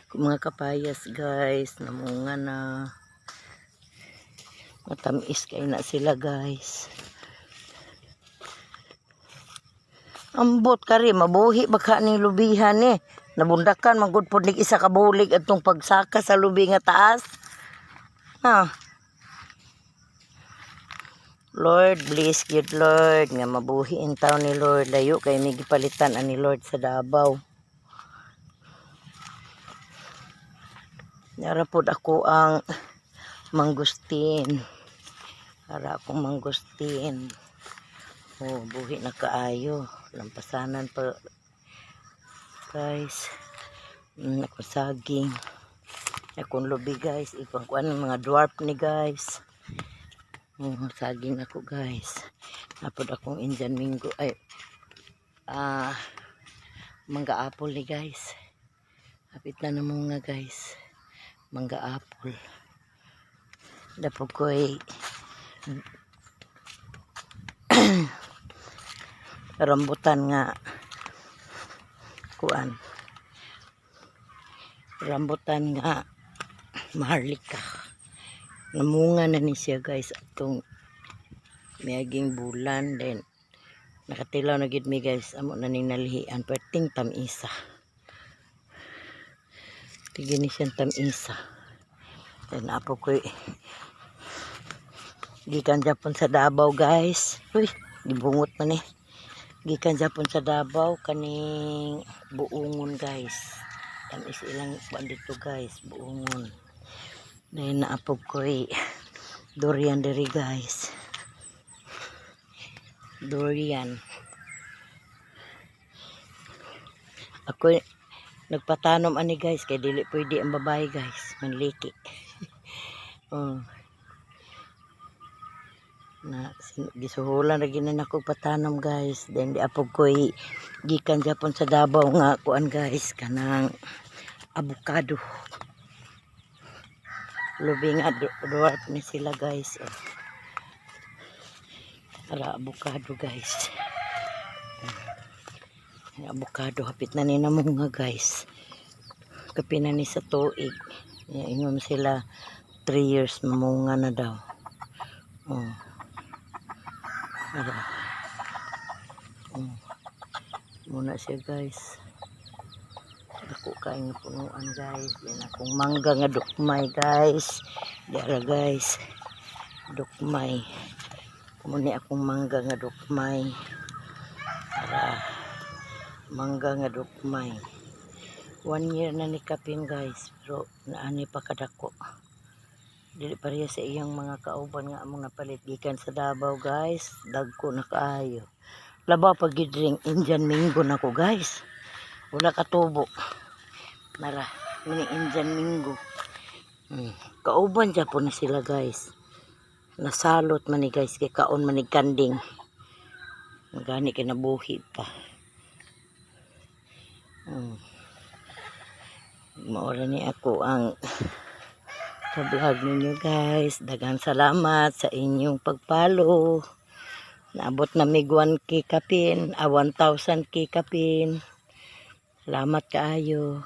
Mga kapayas guys, namunga na. Matamis kayo na sila guys. Ambot kari, mabuhi baka ning lubihan eh. Nabundakan, magudpod lig isa kabulig atong pagsaka sa lubi nga taas. Ha. Lord, bless good Lord. Nga mabuhi in taon ni Lord. Layo kay may gipalitan ani Lord sa Davao. Narapod ako ang mangustin. Para akong mangustin. Oh, buhi na kaayo. Lampasanan pa. Guys. Ako saging. Akong lubi guys. Ipangkuan ng mga dwarf ni guys. Saging ako guys. Napod akong Indian Mingo. Ay. Mangga apple ni guys. Hapit na naman nga guys. Mangga apple. Dapog ko ay rambutan nga kuan. Rambutan nga maharlika. Namunga na ni siya guys atong miaging bulan then nakatilaw na gid mi guys amo na ning nalihian perting tamisa. Tigini siyang tamisa. Then apo ko gikan Japon sa Davao guys. Uy, gibungot man eh. Gikan Japon sa Davao kaning buungon guys. Tamis ilang kuan dito guys, buungon. Then naapog ko durian diri guys. Durian. Ako nagpatanom ani guys kay dili pwede ang babae guys, manliki. Na gisuhulan ra ginan ako patanom guys. Then di apog ko gikan Japon sa Davao nga kuan guys kanang avocado. Lubi nga dwarf ni sila guys. Para avocado guys. Avocado hapit na ni namo nga guys. Kapin na ni sa tuig. Ingon sila 3 years mamunga na daw. Muna siya guys. Ako kain nga punuan guys. Yan akong mangga nga dukmay guys. Dara guys. Dukmay. Muna akong mangga nga dukmay. Para mangga nga dukmay. 1 year na ni kapin guys. Pero naani pa kadako. Dili pareha sa iyang mga kauban nga among napalit gikan sa Davao guys. Dagko na kaayo. Labaw pag gidring Indian Mingo nako guys. Wala katubo. Nara, mini Indian Mingo. Kauban Japon na sila guys. Nasalot man ni guys kay kaon man ni kanding. Gani kay nabuhi pa. Maura ni ako ang ka-vlog ninyo guys. Daghang salamat sa inyong pagpalo. Naabot na mig 1K kapin, 1,000 K kapin. Salamat kaayo.